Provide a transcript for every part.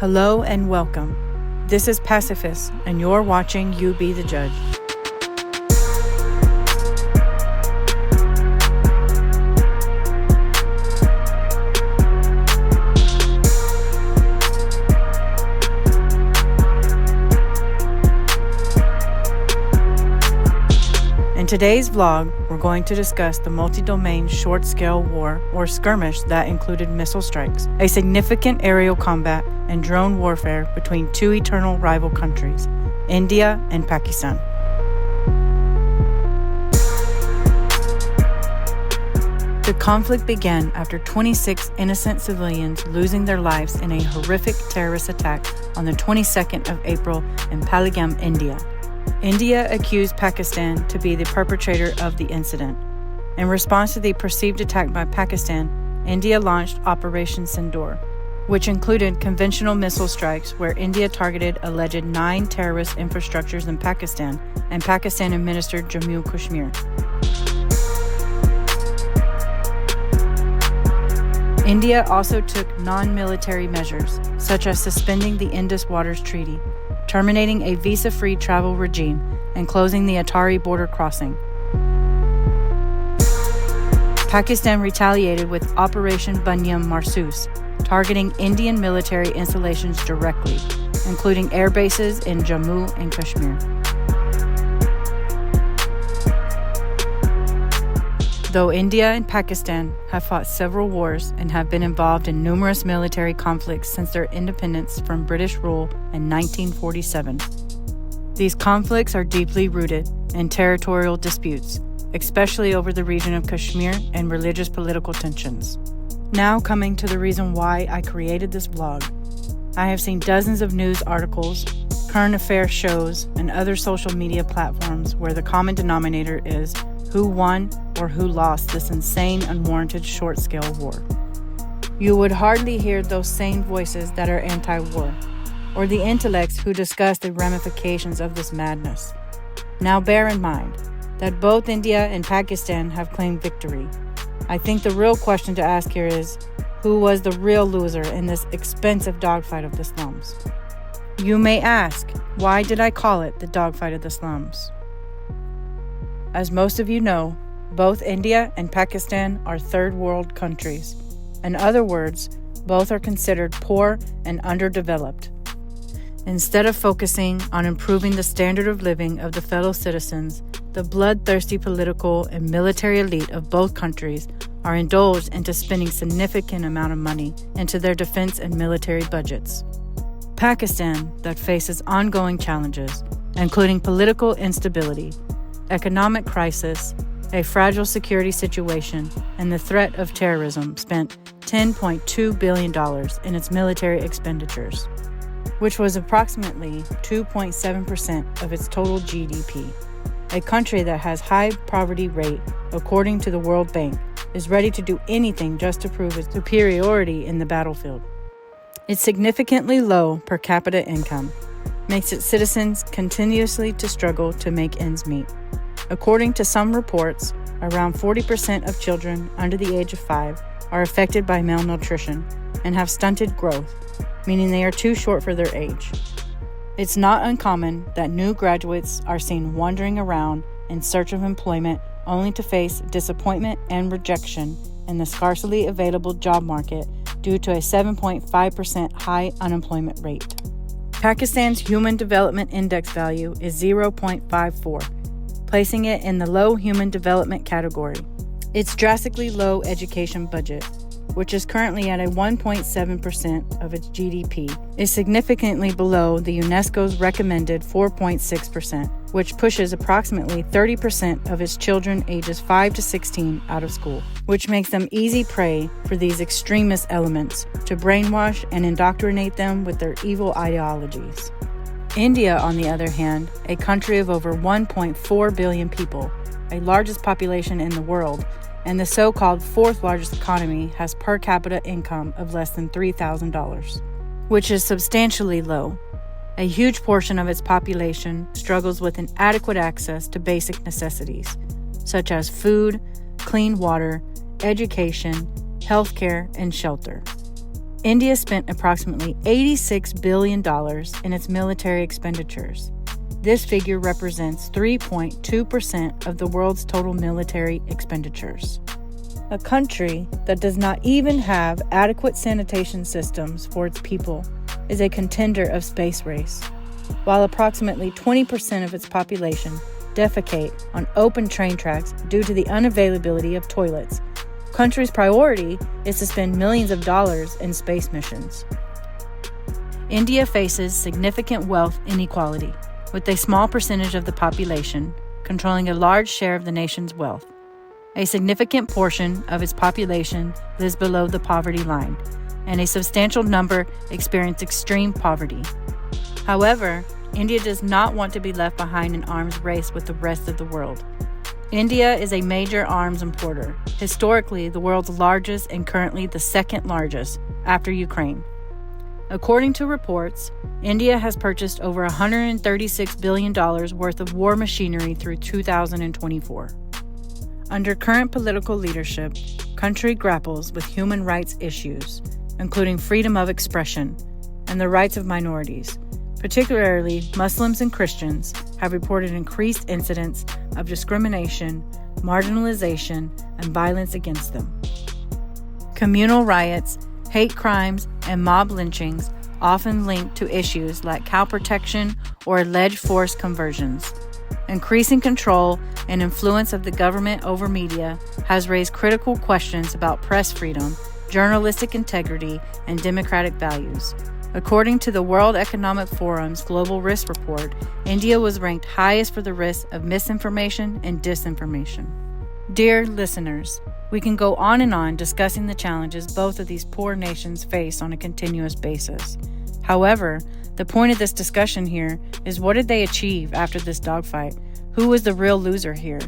Hello and welcome. This is Pacifist, and you're watching UB-THEJUDGE. In today's vlog, we're going to discuss the multi-domain short-scale war or skirmish that included missile strikes, a significant aerial combat, and drone warfare between two eternal rival countries, India and Pakistan. The conflict began after 26 innocent civilians losing their lives in a horrific terrorist attack on the 22nd of April in Pahalgam, India. India accused Pakistan to be the perpetrator of the incident. In response to the perceived attack by Pakistan, India launched Operation Sindoor, which included conventional missile strikes where India targeted alleged 9 terrorist infrastructures in Pakistan and Pakistan-administered Jammu and Kashmir. India also took non-military measures, such as suspending the Indus Waters Treaty, terminating a visa-free travel regime, and closing the Attari border crossing. Pakistan retaliated with Operation Bunyam Marsoos, targeting Indian military installations directly, including air bases in Jammu and Kashmir. Though India and Pakistan have fought several wars and have been involved in numerous military conflicts since their independence from British rule in 1947, these conflicts are deeply rooted in territorial disputes, especially over the region of Kashmir and religious political tensions. Now coming to the reason why I created this vlog. I have seen dozens of news articles, current affairs shows, and other social media platforms where the common denominator is who won or who lost this insane, unwarranted short-scale war. You would hardly hear those sane voices that are anti-war, or the intellects who discuss the ramifications of this madness. Now bear in mind that both India and Pakistan have claimed victory. I think the real question to ask here is, who was the real loser in this expensive dogfight of the slums? You may ask, why did I call it the dogfight of the slums? As most of you know, both India and Pakistan are third world countries. In other words, both are considered poor and underdeveloped. Instead of focusing on improving the standard of living of the fellow citizens, the bloodthirsty political and military elite of both countries are indulged into spending significant amount of money into their defense and military budgets. Pakistan, that faces ongoing challenges, including political instability, economic crisis, a fragile security situation, and the threat of terrorism, spent $10.2 billion in its military expenditures, which was approximately 2.7% of its total GDP. A country that has high poverty rate, according to the World Bank, is ready to do anything just to prove its superiority in the battlefield. Its significantly low per capita income makes its citizens continuously to struggle to make ends meet. According to some reports, around 40% of children under the age of 5 are affected by malnutrition and have stunted growth, meaning they are too short for their age. It's not uncommon that new graduates are seen wandering around in search of employment only to face disappointment and rejection in the scarcely available job market due to a 7.5% high unemployment rate. Pakistan's Human Development Index value is 0.54, placing it in the low human development category. Its drastically low education budget, which is currently at a 1.7% of its GDP, is significantly below the UNESCO's recommended 4.6%, which pushes approximately 30% of its children ages 5 to 16 out of school, which makes them easy prey for these extremist elements to brainwash and indoctrinate them with their evil ideologies. India, on the other hand, a country of over 1.4 billion people, a largest population in the world, and the so-called fourth largest economy, has per capita income of less than $3,000, which is substantially low. A huge portion of its population struggles with inadequate access to basic necessities, such as food, clean water, education, healthcare, and shelter. India spent approximately $86 billion in its military expenditures. This figure represents 3.2% of the world's total military expenditures. A country that does not even have adequate sanitation systems for its people is a contender of space race. While approximately 20% of its population defecate on open train tracks due to the unavailability of toilets, the country's priority is to spend millions of dollars in space missions. India faces significant wealth inequality, with a small percentage of the population controlling a large share of the nation's wealth. A significant portion of its population lives below the poverty line, and a substantial number experience extreme poverty. However, India does not want to be left behind in arms race with the rest of the world. India is a major arms importer, historically the world's largest and currently the second largest, after Ukraine. According to reports, India has purchased over $136 billion worth of war machinery through 2024. Under current political leadership, the country grapples with human rights issues, including freedom of expression and the rights of minorities. Particularly, Muslims and Christians have reported increased incidents of discrimination, marginalization, and violence against them. Communal riots, hate crimes, and mob lynchings often linked to issues like cow protection or alleged forced conversions. Increasing control and influence of the government over media has raised critical questions about press freedom, journalistic integrity, and democratic values. According to the World Economic Forum's Global Risk Report, India was ranked highest for the risk of misinformation and disinformation. Dear listeners, we can go on and on discussing the challenges both of these poor nations face on a continuous basis. However, the point of this discussion here is, what did they achieve after this dogfight? Who was the real loser here?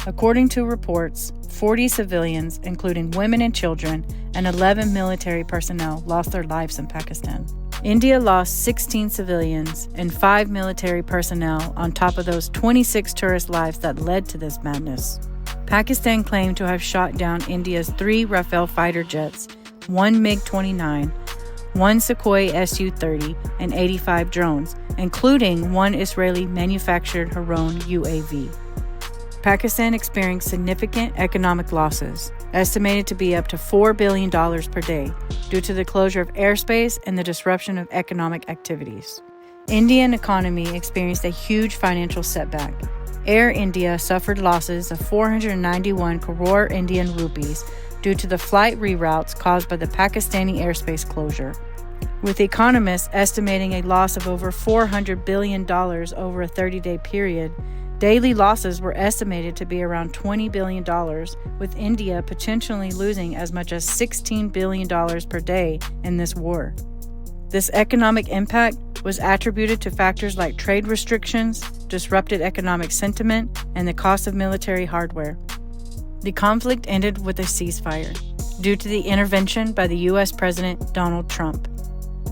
According to reports, 40 civilians, including women and children, and 11 military personnel lost their lives in Pakistan. India lost 16 civilians and 5 military personnel on top of those 26 tourist lives that led to this madness. Pakistan claimed to have shot down India's 3 Rafale fighter jets, 1 MiG-29, 1 Sukhoi Su-30, and 85 drones, including 1 Israeli-manufactured Heron UAV. Pakistan experienced significant economic losses, estimated to be up to $4 billion per day, due to the closure of airspace and the disruption of economic activities. Indian economy experienced a huge financial setback. Air India suffered losses of 491 crore Indian rupees due to the flight reroutes caused by the Pakistani airspace closure, with economists estimating a loss of over $400 billion over a 30-day period. Daily losses were estimated to be around $20 billion, with India potentially losing as much as $16 billion per day in this war. This economic impact was attributed to factors like trade restrictions, disrupted economic sentiment, and the cost of military hardware. The conflict ended with a ceasefire due to the intervention by the U.S. President Donald Trump,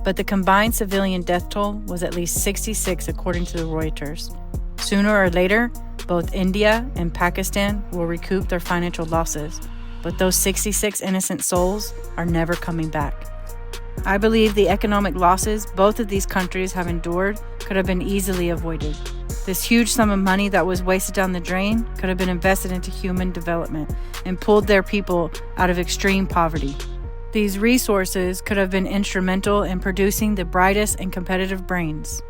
but the combined civilian death toll was at least 66 according to the Reuters. Sooner or later, both India and Pakistan will recoup their financial losses, but those 66 innocent souls are never coming back. I believe the economic losses both of these countries have endured could have been easily avoided. This huge sum of money that was wasted down the drain could have been invested into human development and pulled their people out of extreme poverty. These resources could have been instrumental in producing the brightest and competitive brains.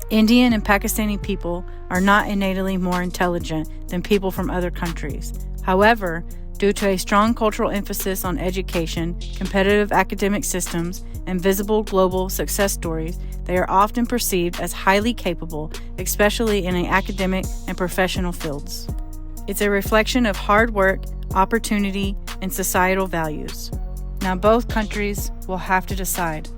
Indian and Pakistani people are not innately more intelligent than people from other countries. However, due to a strong cultural emphasis on education, competitive academic systems, and visible global success stories, they are often perceived as highly capable, especially in academic and professional fields. It's a reflection of hard work, opportunity, and societal values. Now both countries will have to decide.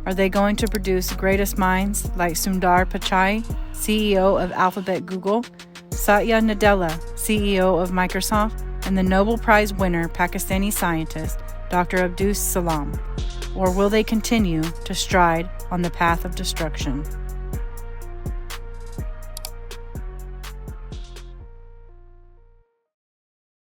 Are they going to produce greatest minds like Sundar Pichai, CEO of Alphabet Google, Satya Nadella, CEO of Microsoft, and the Nobel Prize winner Pakistani scientist Dr. Abdus Salam? Or will they continue to stride on the path of destruction?